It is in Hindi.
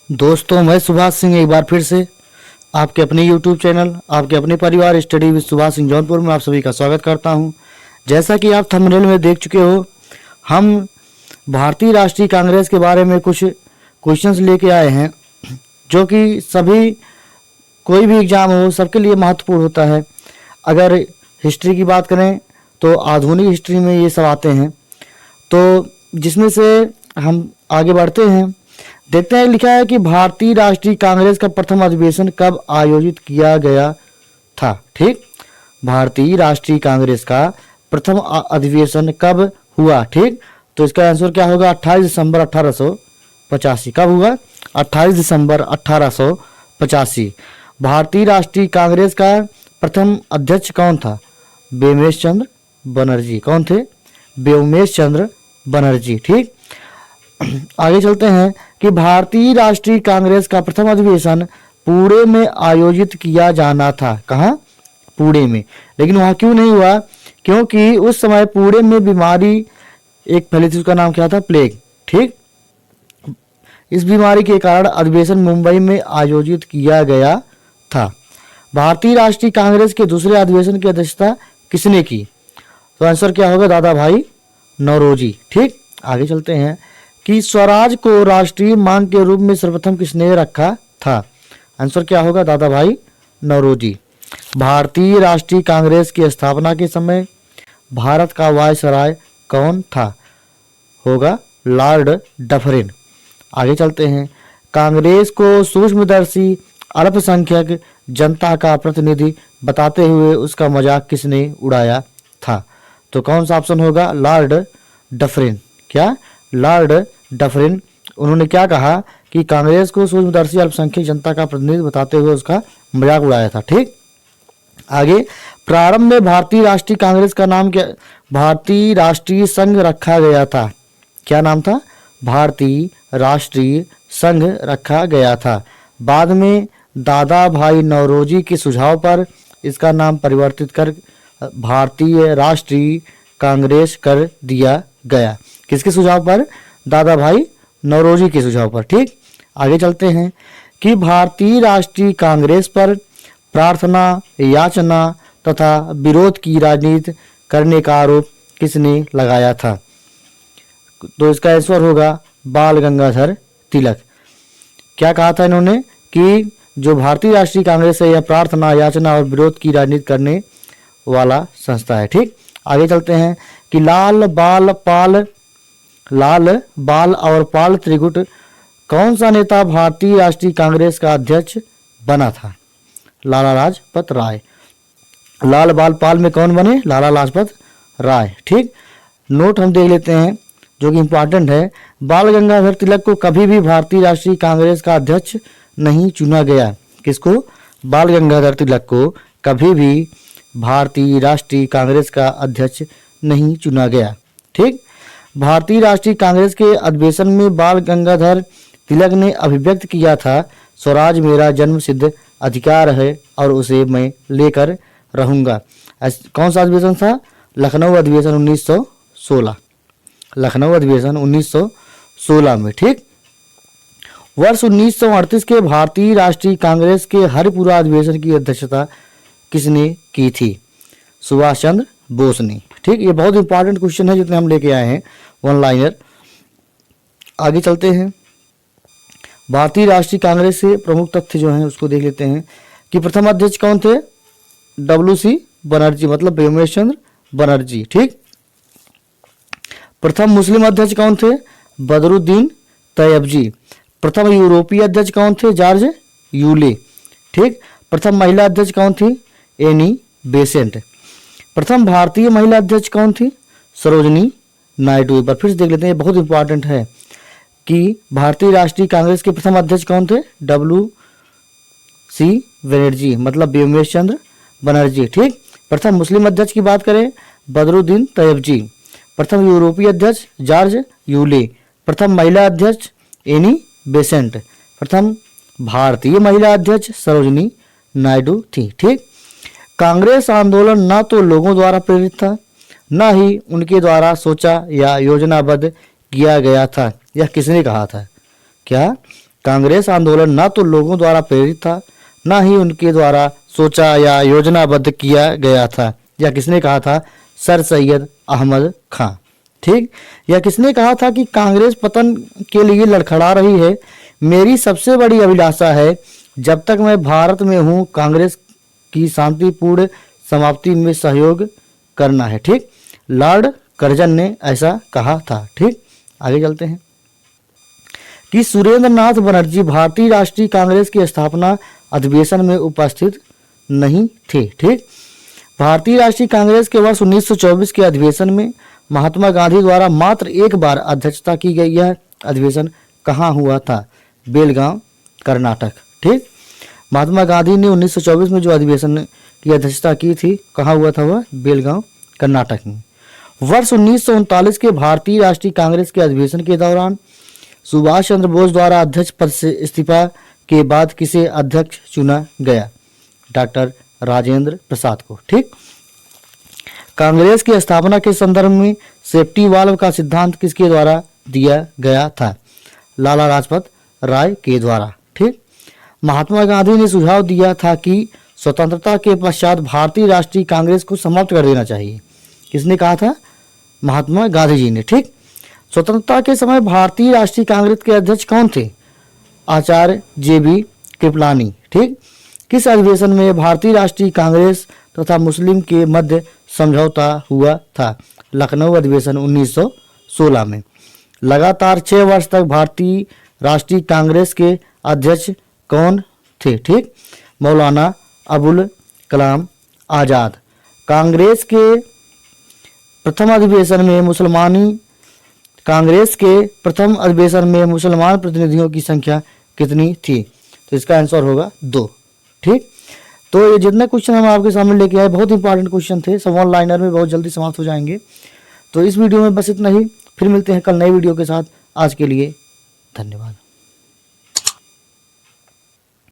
दोस्तों, मैं सुभाष सिंह एक बार फिर से आपके अपने YouTube चैनल, आपके अपने परिवार स्टडी विद सुभाष सिंह जौनपुर में आप सभी का स्वागत करता हूं। जैसा कि आप थंबनेल में देख चुके हो, हम भारतीय राष्ट्रीय कांग्रेस के बारे में कुछ क्वेश्चंस लेके आए हैं जो कि सभी कोई भी एग्ज़ाम हो सबके लिए महत्वपूर्ण होता है। अगर हिस्ट्री की बात करें तो आधुनिक हिस्ट्री में ये सब आते हैं, तो जिसमें से हम आगे बढ़ते हैं। देखते हैं, लिखा है कि भारतीय राष्ट्रीय कांग्रेस का प्रथम अधिवेशन कब आयोजित किया गया था। ठीक, भारतीय राष्ट्रीय कांग्रेस का प्रथम अधिवेशन कब हुआ। ठीक, तो इसका आंसर क्या होगा? 28 दिसंबर 1885। कब हुआ? 28 दिसंबर 1885। भारतीय राष्ट्रीय कांग्रेस का प्रथम अध्यक्ष कौन था? व्योमेश चंद्र बनर्जी। कौन थे? व्योमेश चंद्र बनर्जी। ठीक, आगे चलते हैं कि भारतीय राष्ट्रीय कांग्रेस का प्रथम अधिवेशन पुणे में आयोजित किया जाना था। कहाँ? पुणे में। लेकिन वहाँ क्यों नहीं हुआ? क्योंकि उस समय पुणे में बीमारी एक फैली थी, उसका नाम क्या था? प्लेग। ठीक, इस बीमारी के कारण अधिवेशन मुंबई में आयोजित किया गया था। भारतीय राष्ट्रीय कांग्रेस के दूसरे अधिवेशन की अध्यक्षता किसने की? तो आंसर क्या होगा? दादा भाई नौरोजी। ठीक, आगे चलते हैं कि स्वराज को राष्ट्रीय मांग के रूप में सर्वप्रथम किसने रखा था? आंसर क्या होगा? दादा भाई नौरोजी। भारतीय राष्ट्रीय कांग्रेस की स्थापना के समय भारत का वायसराय कौन था? होगा लॉर्ड डफरिन। आगे चलते हैं, कांग्रेस को सूक्ष्मदर्शी अल्पसंख्यक जनता का प्रतिनिधि बताते हुए उसका मजाक किसने उड़ाया था? तो कौन सा ऑप्शन होगा? Lord Dufferin. क्या? Lord Dufferin. उन्होंने क्या कहा कि कांग्रेस को सूक्ष्मदर्शी अल्पसंख्यक जनता का प्रतिनिधि बताते हुए उसका मजाक उड़ाया था। ठीक, आगे, प्रारंभ में भारतीय राष्ट्रीय कांग्रेस का नाम क्या? भारतीय राष्ट्रीय संघ रखा गया था। क्या नाम था? भारतीय राष्ट्रीय संघ रखा गया था। बाद में दादा भाई नौरोजी के सुझाव पर इसका नाम परिवर्तित कर भारतीय राष्ट्रीय कांग्रेस कर दिया गया। किसके सुझाव पर? दादा भाई नौरोजी के सुझाव पर। ठीक, आगे चलते हैं कि भारतीय राष्ट्रीय कांग्रेस पर प्रार्थना, याचना तथा विरोध की राजनीति करने का आरोप किसने लगाया था? तो इसका आंसर होगा बाल गंगाधर तिलक। क्या कहा था इन्होंने कि जो भारतीय राष्ट्रीय कांग्रेस है यह प्रार्थना, याचना और विरोध की राजनीति करने वाला संस्था है। ठीक, आगे चलते हैं कि लाल बाल और पाल त्रिगुट कौन सा नेता भारतीय राष्ट्रीय कांग्रेस का अध्यक्ष बना था? लाला लाजपत राय। लाल बाल पाल में कौन बने? लाला लाजपत राय। ठीक, नोट हम देख लेते हैं जो कि इंपॉर्टेंट है। बाल गंगाधर तिलक को कभी भी भारतीय राष्ट्रीय कांग्रेस का अध्यक्ष नहीं चुना गया। किसको? बाल गंगाधर तिलक को कभी भी भारतीय राष्ट्रीय कांग्रेस का अध्यक्ष नहीं चुना गया। ठीक, भारतीय राष्ट्रीय कांग्रेस के अधिवेशन में बाल गंगाधर तिलक ने अभिव्यक्त किया था, स्वराज मेरा जन्म सिद्ध अधिकार है और उसे मैं लेकर रहूंगा। कौन सा अधिवेशन था? लखनऊ अधिवेशन 1916। लखनऊ अधिवेशन 1916 में। ठीक, वर्ष 1938 के भारतीय राष्ट्रीय कांग्रेस के हरिपुरा अधिवेशन की अध्यक्षता किसने की थी? सुभाष चंद्र बोस ने। ठीक, ये बहुत इंपॉर्टेंट क्वेश्चन है जितने हम लेके आए हैं, वन लाइनर। आगे चलते हैं, भारतीय राष्ट्रीय कांग्रेस से प्रमुख तथ्य जो हैं उसको देख लेते हैं कि प्रथम अध्यक्ष कौन थे? WC बनर्जी, मतलब व्योमेश चंद्र बनर्जी। ठीक, प्रथम मुस्लिम अध्यक्ष कौन थे? बदरुद्दीन तैयबजी। प्रथम यूरोपीय अध्यक्ष कौन थे? George Yule. ठीक, प्रथम महिला अध्यक्ष कौन थी? Annie Besant. प्रथम भारतीय महिला अध्यक्ष कौन थी? सरोजनी नायडू। एक बार फिर से देख लेते हैं, बहुत इंपॉर्टेंट है कि भारतीय राष्ट्रीय कांग्रेस के प्रथम अध्यक्ष कौन थे? WC बनर्जी, मतलब व्योमेश चंद्र बनर्जी। ठीक, प्रथम मुस्लिम अध्यक्ष की बात करें, बदरुद्दीन तैयबजी। प्रथम यूरोपीय अध्यक्ष जॉर्ज यूले। प्रथम महिला अध्यक्ष एनी बेसेंट। प्रथम भारतीय महिला अध्यक्ष सरोजनी नायडू थी। ठीक, कांग्रेस आंदोलन न तो लोगों द्वारा प्रेरित था, न ही उनके द्वारा सोचा या योजनाबद्ध किया गया था। यह किसने कहा था? क्या? कांग्रेस आंदोलन न तो लोगों द्वारा प्रेरित था, न ही उनके द्वारा सोचा या योजनाबद्ध किया गया था। या किसने कहा था? सर सैयद अहमद खां। ठीक। या किसने कहा था कि कांग्रेस पतन के लिए लड़खड़ा रही है, मेरी सबसे बड़ी अभिलाषा है जब तक मैं भारत में हूं कांग्रेस की शांतिपूर्ण समाप्ति में सहयोग करना है। ठीक। लॉर्ड कर्जन ने ऐसा कहा था। ठीक। आगे चलते हैं कि सुरेंद्र नाथ बनर्जी भारतीय राष्ट्रीय कांग्रेस की स्थापना अधिवेशन में उपस्थित नहीं थे। ठीक। भारतीय राष्ट्रीय कांग्रेस के वर्ष 1924 के अधिवेशन में महात्मा गांधी द्वारा मात्र एक बार अध्यक्षता की गई। यह अधिवेशन कहाँ हुआ था? बेलगांव, कर्नाटक। ठीक। महात्मा गांधी ने 1924 में जो अधिवेशन की अध्यक्षता की थी, कहाँ हुआ था? वह बेलगांव, कर्नाटक में। वर्ष 1939 के भारतीय राष्ट्रीय कांग्रेस के अधिवेशन के दौरान सुभाष चंद्र बोस द्वारा अध्यक्ष पद से इस्तीफा के बाद किसे अध्यक्ष चुना गया? डॉक्टर राजेंद्र प्रसाद को। ठीक। कांग्रेस की स्थापना के संदर्भ में सेफ्टी वाल्व का सिद्धांत किसके द्वारा दिया गया था? लाला लाजपत राय के द्वारा। ठीक। महात्मा गांधी ने सुझाव दिया था कि स्वतंत्रता के पश्चात भारतीय राष्ट्रीय कांग्रेस को समाप्त कर देना चाहिए। किसने कहा था? महात्मा गांधी जी ने। ठीक। स्वतंत्रता के समय भारतीय राष्ट्रीय कांग्रेस के अध्यक्ष कौन थे? आचार्य JB कृपलानी। ठीक। किस अधिवेशन में भारतीय राष्ट्रीय कांग्रेस तथा मुस्लिम के मध्य समझौता हुआ था? लखनऊ अधिवेशन 1916 में। लगातार 6 वर्ष तक भारतीय राष्ट्रीय कांग्रेस के अध्यक्ष कौन थे? ठीक। मौलाना अबुल कलाम आज़ाद। कांग्रेस के प्रथम अधिवेशन में मुसलमान प्रतिनिधियों की संख्या कितनी थी? तो इसका आंसर होगा 2। ठीक। तो ये जितने क्वेश्चन हम आपके सामने लेके आए बहुत इंपॉर्टेंट क्वेश्चन थे, सब ऑनलाइनर में बहुत जल्दी समाप्त हो जाएंगे। तो इस वीडियो में बस इतना ही, फिर मिलते हैं कल नए वीडियो के साथ। आज के लिए धन्यवाद।